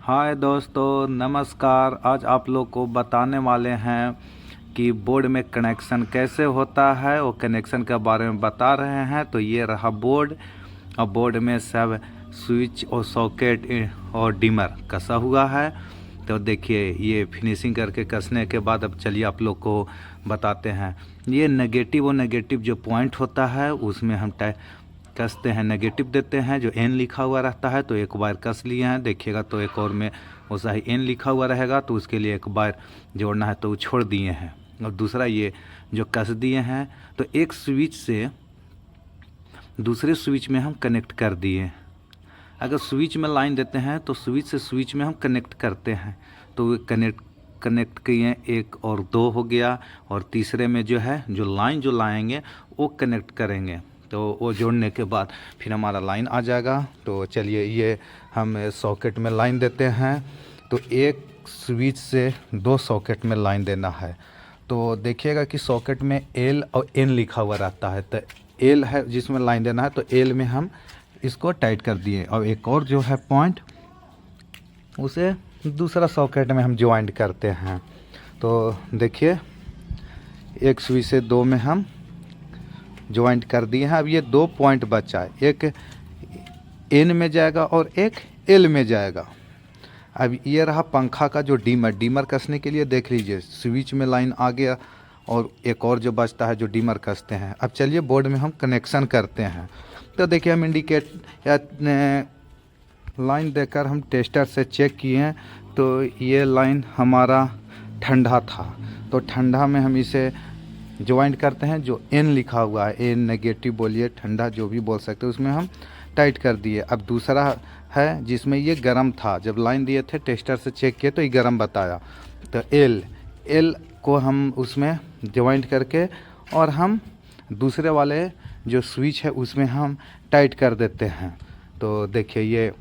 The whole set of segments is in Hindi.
हाय दोस्तों, नमस्कार। आज आप लोग को बताने वाले हैं कि बोर्ड में कनेक्शन कैसे होता है। वो कनेक्शन के बारे में बता रहे हैं। तो ये रहा बोर्ड, और बोर्ड में सब स्विच और सॉकेट और डिमर कसा हुआ है। तो देखिए, ये फिनिशिंग करके कसने के बाद अब चलिए आप लोग को बताते हैं। ये नेगेटिव और नेगेटिव जो पॉइंट होता है उसमें हम कसते हैं, नेगेटिव देते हैं। जो एन लिखा हुआ रहता है तो एक बार कस लिए हैं, देखिएगा तो एक और में वैसा ही एन लिखा हुआ रहेगा तो उसके लिए एक बार जोड़ना है तो वो छोड़ दिए हैं। और दूसरा ये जो कस दिए हैं तो एक स्विच से दूसरे स्विच में हम कनेक्ट कर दिए। अगर स्विच में लाइन देते हैं तो स्विच से स्विच में हम कनेक्ट करते हैं, तो कनेक्ट किए, एक और दो हो गया। और तीसरे में जो है जो लाइन जो लाएंगे वो कनेक्ट करेंगे, तो वो जोड़ने के बाद फिर हमारा लाइन आ जाएगा। तो चलिए, ये हम सॉकेट में लाइन देते हैं। तो एक स्विच से दो सॉकेट में लाइन देना है। तो देखिएगा कि सॉकेट में एल और एन लिखा हुआ रहता है। तो एल है जिसमें लाइन देना है, तो एल में हम इसको टाइट कर दिए। और एक और जो है पॉइंट, उसे दूसरा सॉकेट में हम ज्वाइंट करते हैं। तो देखिए, एक स्विच से दो में हम ज्वाइंट कर दिए हैं। अब ये दो पॉइंट बचा है, एक एन में जाएगा और एक एल में जाएगा। अब ये रहा पंखा का जो डीमर कसने के लिए देख लीजिए, स्विच में लाइन आ गया और एक और जो बचता है जो डीमर कसते हैं। अब चलिए बोर्ड में हम कनेक्शन करते हैं। तो देखिए, हम इंडिकेट या लाइन देकर हम टेस्टर से चेक किए हैं। तो ये लाइन हमारा ठंडा था, तो ठंडा में हम इसे ज्वाइंट करते हैं। जो एन लिखा हुआ है, एन नेगेटिव बोलिए, ठंडा जो भी बोल सकते हैं, उसमें हम टाइट कर दिए। अब दूसरा है जिसमें ये गर्म था, जब लाइन दिए थे टेस्टर से चेक किए तो ये गर्म बताया। तो एल को हम उसमें ज्वाइंट करके और हम दूसरे वाले जो स्विच है उसमें हम टाइट कर देते हैं। तो देखिए,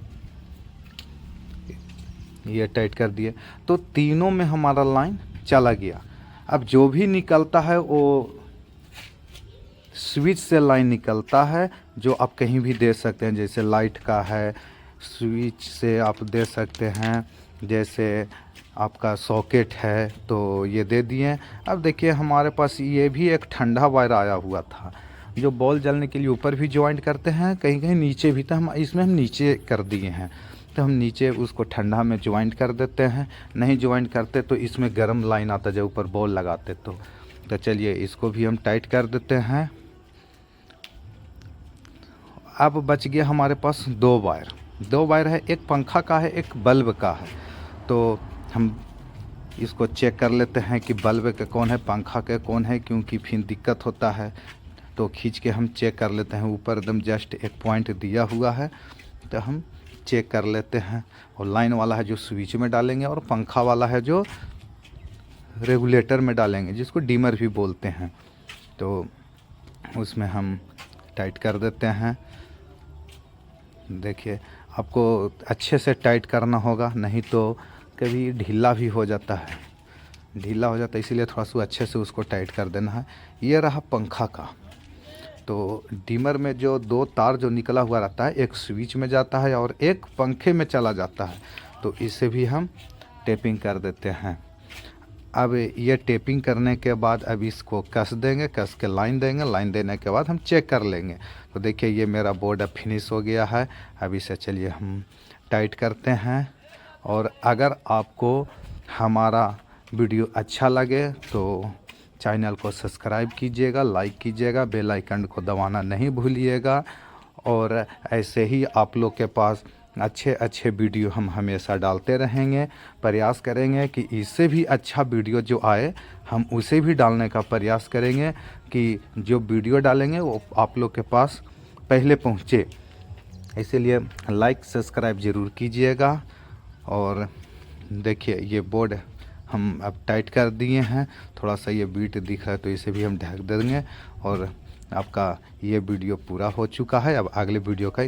ये टाइट कर दिए तो तीनों में हमारा लाइन चला गया। अब जो भी निकलता है वो स्विच से लाइन निकलता है, जो आप कहीं भी दे सकते हैं। जैसे लाइट का है, स्विच से आप दे सकते हैं। जैसे आपका सॉकेट है तो ये दे दिए। अब देखिए, हमारे पास ये भी एक ठंडा वायर आया हुआ था, जो बॉल जलने के लिए ऊपर भी ज्वाइंट करते हैं, कहीं कहीं नीचे भी। तो हम इसमें हम नीचे कर दिए हैं, तो हम नीचे उसको ठंडा में ज्वाइंट कर देते हैं। नहीं ज्वाइंट करते तो इसमें गर्म लाइन आता जब ऊपर बॉल लगाते तो चलिए, इसको भी हम टाइट कर देते हैं। अब बच गया हमारे पास दो वायर है, एक पंखा का है, एक बल्ब का है। तो हम इसको चेक कर लेते हैं कि बल्ब का कौन है, पंखा का कौन है, क्योंकि फिर दिक्कत होता है। तो खींच के हम चेक कर लेते हैं। ऊपर एकदम जस्ट एक पॉइंट दिया हुआ है, तो हम चेक कर लेते हैं। और लाइन वाला है जो स्विच में डालेंगे, और पंखा वाला है जो रेगुलेटर में डालेंगे, जिसको डीमर भी बोलते हैं। तो उसमें हम टाइट कर देते हैं। देखिए, आपको अच्छे से टाइट करना होगा, नहीं तो कभी ढीला भी हो जाता है। इसीलिए थोड़ा सा अच्छे से उसको टाइट कर देना है। ये रहा पंखा का। तो डीमर में जो दो तार जो निकला हुआ रहता है, एक स्विच में जाता है और एक पंखे में चला जाता है। तो इसे भी हम टेपिंग कर देते हैं। अब ये टेपिंग करने के बाद अब इसको कस देंगे, कस के लाइन देंगे। लाइन देने के बाद हम चेक कर लेंगे। तो देखिए, ये मेरा बोर्ड अब फिनिश हो गया है। अब इसे चलिए हम टाइट करते हैं। और अगर आपको हमारा वीडियो अच्छा लगे तो चैनल को सब्सक्राइब कीजिएगा, लाइक कीजिएगा, बेल आइकन को दबाना नहीं भूलिएगा। और ऐसे ही आप लोग के पास अच्छे वीडियो हम हमेशा डालते रहेंगे। प्रयास करेंगे कि इससे भी अच्छा वीडियो जो आए हम उसे भी डालने का प्रयास करेंगे, कि जो वीडियो डालेंगे वो आप लोग के पास पहले पहुँचे। इसीलिए लाइक सब्सक्राइब ज़रूर कीजिएगा। और देखिए, ये बोर्ड हम अब टाइट कर दिए हैं। थोड़ा सा ये बीट दिख रहा है तो इसे भी हम ढक देंगे। और आपका ये वीडियो पूरा हो चुका है। अब अगले वीडियो का